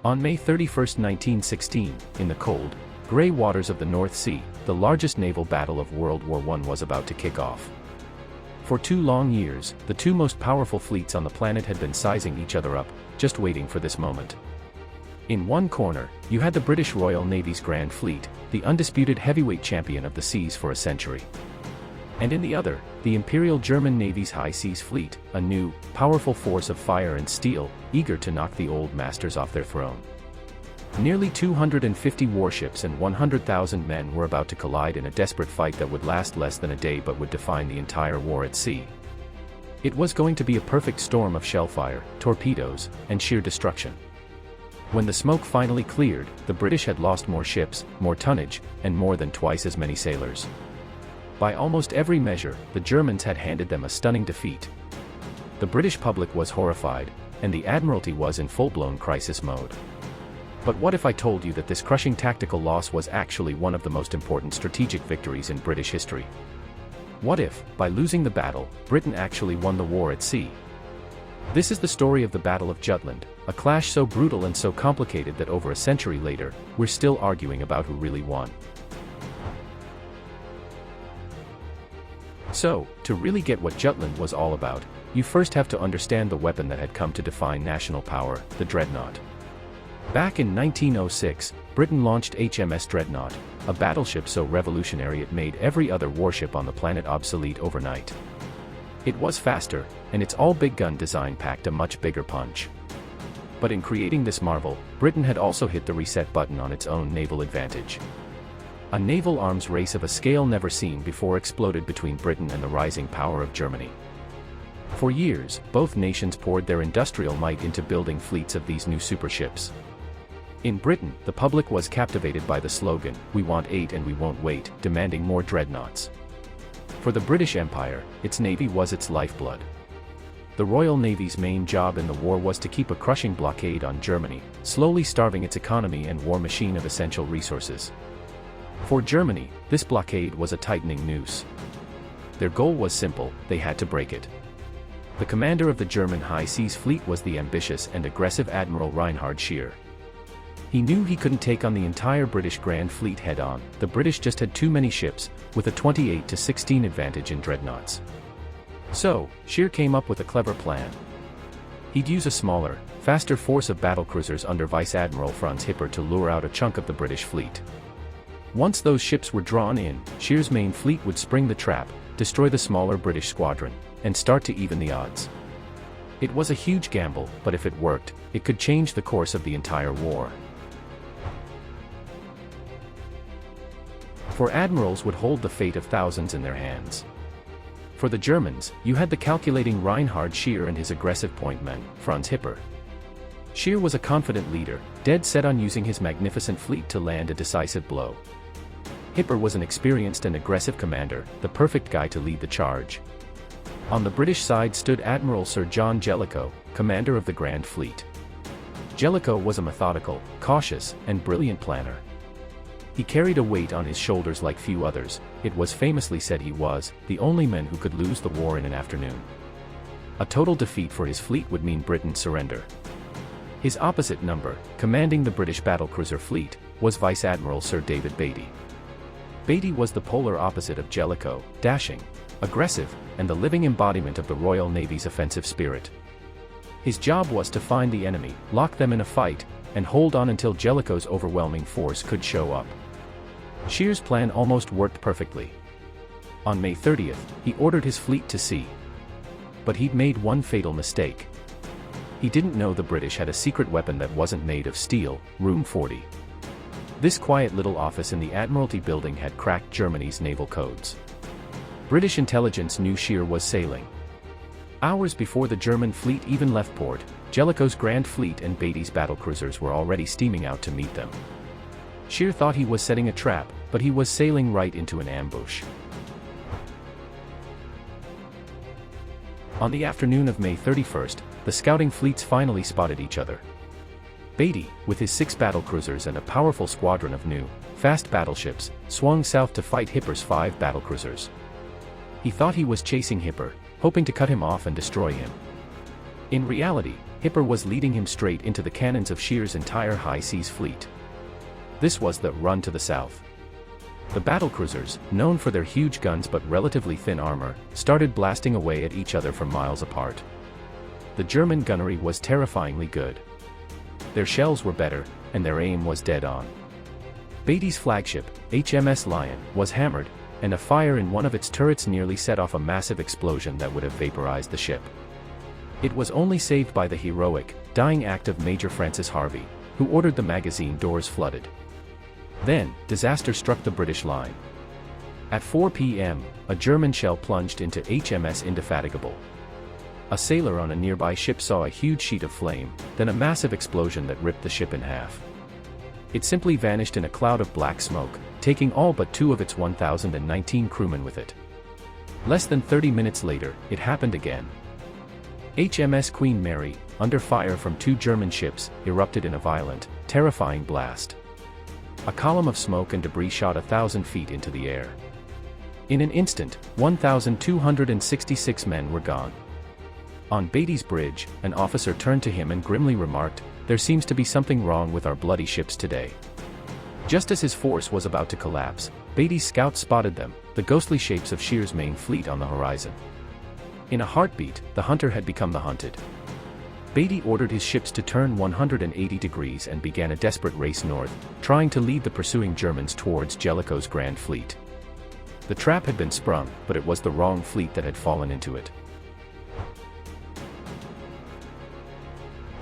On May 31, 1916, in the cold, gray waters of the North Sea, the largest naval battle of World War I was about to kick off. For 2 long years, the 2 most powerful fleets on the planet had been sizing each other up, just waiting for this moment. In one corner, you had the British Royal Navy's Grand Fleet, the undisputed heavyweight champion of the seas for a century. And in the other, the Imperial German Navy's High Seas Fleet, a new, powerful force of fire and steel, eager to knock the old masters off their throne. Nearly 250 warships and 100,000 men were about to collide in a desperate fight that would last less than a day but would define the entire war at sea. It was going to be a perfect storm of shellfire, torpedoes, and sheer destruction. When the smoke finally cleared, the British had lost more ships, more tonnage, and more than twice as many sailors. By almost every measure, the Germans had handed them a stunning defeat. The British public was horrified, and the Admiralty was in full-blown crisis mode. But what if I told you that this crushing tactical loss was actually one of the most important strategic victories in British history? What if, by losing the battle, Britain actually won the war at sea? This is the story of the Battle of Jutland, a clash so brutal and so complicated that over a century later, we're still arguing about who really won. So, to really get what Jutland was all about, you first have to understand the weapon that had come to define national power, the Dreadnought. Back in 1906, Britain launched HMS Dreadnought, a battleship so revolutionary it made every other warship on the planet obsolete overnight. It was faster, and its all-big gun design packed a much bigger punch. But in creating this marvel, Britain had also hit the reset button on its own naval advantage. A naval arms race of a scale never seen before exploded between Britain and the rising power of Germany. For years, both nations poured their industrial might into building fleets of these new superships. In Britain, the public was captivated by the slogan, "We want 8 and we won't wait," demanding more dreadnoughts. For the British Empire, its navy was its lifeblood. The Royal Navy's main job in the war was to keep a crushing blockade on Germany, slowly starving its economy and war machine of essential resources. For Germany, this blockade was a tightening noose. Their goal was simple: they had to break it. The commander of the German High Seas Fleet was the ambitious and aggressive Admiral Reinhard Scheer. He knew he couldn't take on the entire British Grand Fleet head-on. The British just had too many ships, with a 28-16 advantage in dreadnoughts. So, Scheer came up with a clever plan. He'd use a smaller, faster force of battlecruisers under Vice Admiral Franz to lure out a chunk of the British fleet. Once those ships were drawn in, Scheer's main fleet would spring the trap, destroy the smaller British squadron, and start to even the odds. It was a huge gamble, but if it worked, it could change the course of the entire war. For admirals would hold the fate of thousands in their hands. For the Germans, you had the calculating Reinhard Scheer and his aggressive point men, Franz. Scheer was a confident leader, dead set on using his magnificent fleet to land a decisive blow. Hipper was an experienced and aggressive commander, the perfect guy to lead the charge. On the British side stood Admiral Sir John Jellicoe, commander of the Grand Fleet. Jellicoe was a methodical, cautious, and brilliant planner. He carried a weight on his shoulders like few others. It was famously said he was the only man who could lose the war in an afternoon. A total defeat for his fleet would mean Britain's surrender. His opposite number, commanding the British battlecruiser fleet, was Vice Admiral Sir David Beatty. Beatty was the polar opposite of Jellicoe, dashing, aggressive, and the living embodiment of the Royal Navy's offensive spirit. His job was to find the enemy, lock them in a fight, and hold on until Jellicoe's overwhelming force could show up. Scheer's plan almost worked perfectly. On May 30th, he ordered his fleet to sea. But he'd made one fatal mistake. He didn't know the British had a secret weapon that wasn't made of steel, Room 40. This quiet little office in the Admiralty building had cracked Germany's naval codes. British intelligence knew Scheer was sailing. Hours before the German fleet even left port, Jellicoe's Grand Fleet and Beatty's battlecruisers were already steaming out to meet them. Scheer thought he was setting a trap, but he was sailing right into an ambush. On the afternoon of May 31st, the scouting fleets finally spotted each other. Beatty, with his 6 battlecruisers and a powerful squadron of new, fast battleships, swung south to fight Hipper's 5 battlecruisers. He thought he was chasing Hipper, hoping to cut him off and destroy him. In reality, Hipper was leading him straight into the cannons of Scheer's entire high seas fleet. This was the run to the south. The battlecruisers, known for their huge guns but relatively thin armor, started blasting away at each other from miles apart. The German gunnery was terrifyingly good. Their shells were better, and their aim was dead on. Beatty's flagship, HMS Lion, was hammered, and a fire in one of its turrets nearly set off a massive explosion that would have vaporized the ship. It was only saved by the heroic, dying act of Major Francis Harvey, who ordered the magazine doors flooded. Then, disaster struck the British line. At 4 p.m., a German shell plunged into HMS Indefatigable. A sailor on a nearby ship saw a huge sheet of flame, then a massive explosion that ripped the ship in half. It simply vanished in a cloud of black smoke, taking all but 2 of its 1,019 crewmen with it. Less than 30 minutes later, it happened again. HMS Queen Mary, under fire from 2 German ships, erupted in a violent, terrifying blast. A column of smoke and debris shot 1,000 feet into the air. In an instant, 1,266 men were gone. On Beatty's bridge, an officer turned to him and grimly remarked, "There seems to be something wrong with our bloody ships today." Just as his force was about to collapse, Beatty's scouts spotted them, the ghostly shapes of Scheer's main fleet on the horizon. In a heartbeat, the hunter had become the hunted. Beatty ordered his ships to turn 180 degrees and began a desperate race north, trying to lead the pursuing Germans towards Jellicoe's Grand Fleet. The trap had been sprung, but it was the wrong fleet that had fallen into it.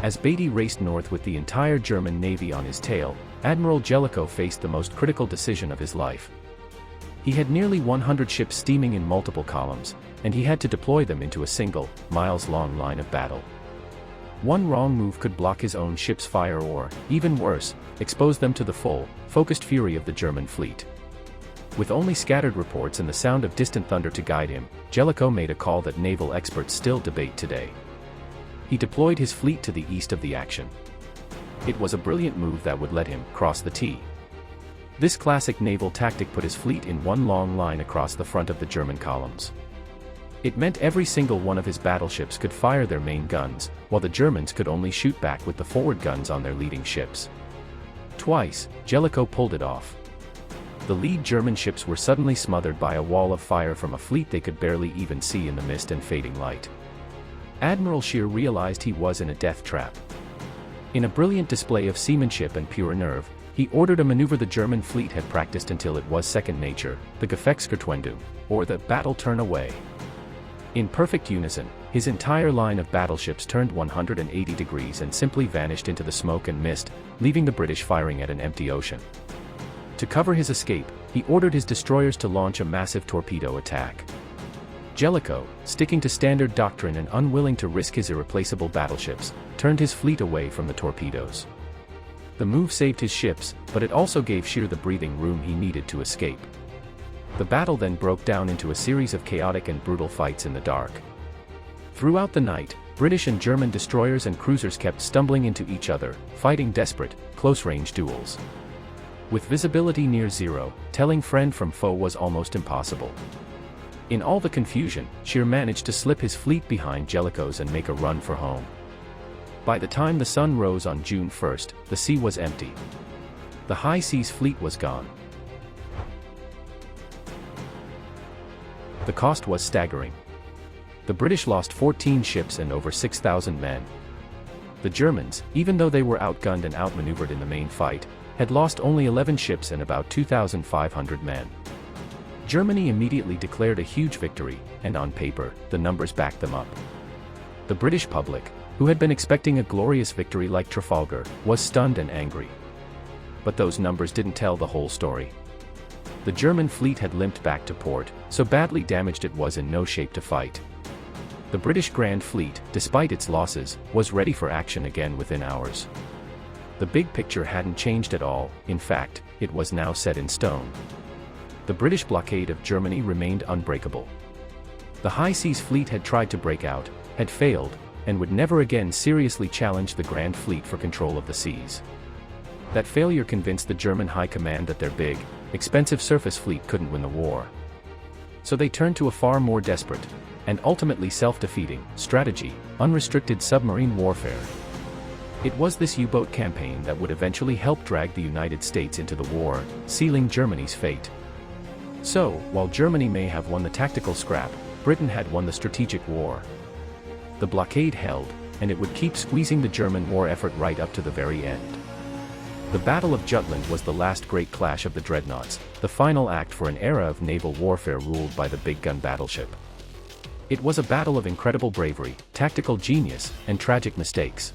As Beatty raced north with the entire German navy on his tail, Admiral Jellicoe faced the most critical decision of his life. He had nearly 100 ships steaming in multiple columns, and he had to deploy them into a single, miles-long line of battle. One wrong move could block his own ship's fire or, even worse, expose them to the full, focused fury of the German fleet. With only scattered reports and the sound of distant thunder to guide him, Jellicoe made a call that naval experts still debate today. He deployed his fleet to the east of the action. It was a brilliant move that would let him cross the T. This classic naval tactic put his fleet in one long line across the front of the German columns. It meant every single one of his battleships could fire their main guns, while the Germans could only shoot back with the forward guns on their leading ships. Twice, Jellicoe pulled it off. The lead German ships were suddenly smothered by a wall of fire from a fleet they could barely even see in the mist and fading light. Admiral Scheer realized he was in a death trap. In a brilliant display of seamanship and pure nerve, he ordered a maneuver the German fleet had practiced until it was second nature, the Gefechtskehrtwendung, or the battle turn away. In perfect unison, his entire line of battleships turned 180 degrees and simply vanished into the smoke and mist, leaving the British firing at an empty ocean. To cover his escape, he ordered his destroyers to launch a massive torpedo attack. Jellicoe, sticking to standard doctrine and unwilling to risk his irreplaceable battleships, turned his fleet away from the torpedoes. The move saved his ships, but it also gave Scheer the breathing room he needed to escape. The battle then broke down into a series of chaotic and brutal fights in the dark. Throughout the night, British and German destroyers and cruisers kept stumbling into each other, fighting desperate, close-range duels. With visibility near zero, telling friend from foe was almost impossible. In all the confusion, Scheer managed to slip his fleet behind Jellicoe's and make a run for home. By the time the sun rose on June 1st, the sea was empty. The high seas fleet was gone. The cost was staggering. The British lost 14 ships and over 6,000 men. The Germans, even though they were outgunned and outmaneuvered in the main fight, had lost only 11 ships and about 2,500 men. Germany immediately declared a huge victory, and on paper, the numbers backed them up. The British public, who had been expecting a glorious victory like Trafalgar, was stunned and angry. But those numbers didn't tell the whole story. The German fleet had limped back to port, so badly damaged it was in no shape to fight. The British Grand Fleet, despite its losses, was ready for action again within hours. The big picture hadn't changed at all, in fact, it was now set in stone. The British blockade of Germany remained unbreakable. The high seas fleet had tried to break out, had failed, and would never again seriously challenge the Grand Fleet for control of the seas. That failure convinced the German high command that their big, expensive surface fleet couldn't win the war. So they turned to a far more desperate, and ultimately self-defeating, strategy, unrestricted submarine warfare. It was this U-boat campaign that would eventually help drag the United States into the war, sealing Germany's fate. So, while Germany may have won the tactical scrap, Britain had won the strategic war. The blockade held, and it would keep squeezing the German war effort right up to the very end. The Battle of Jutland was the last great clash of the dreadnoughts, the final act for an era of naval warfare ruled by the big-gun battleship. It was a battle of incredible bravery, tactical genius, and tragic mistakes.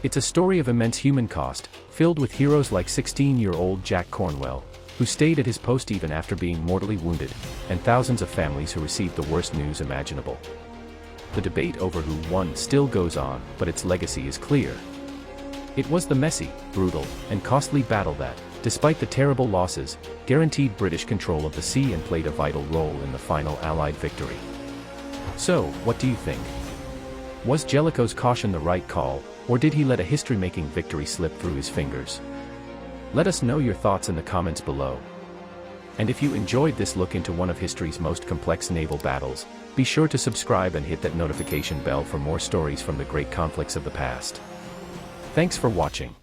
It's a story of immense human cost, filled with heroes like 16-year-old Jack Cornwell, who stayed at his post even after being mortally wounded, and thousands of families who received the worst news imaginable. The debate over who won still goes on, but its legacy is clear. It was the messy, brutal, and costly battle that, despite the terrible losses, guaranteed British control of the sea and played a vital role in the final Allied victory. So, what do you think? Was Jellicoe's caution the right call, or did he let a history-making victory slip through his fingers? Let us know your thoughts in the comments below. And if you enjoyed this look into one of history's most complex naval battles, be sure to subscribe and hit that notification bell for more stories from the great conflicts of the past. Thanks for watching.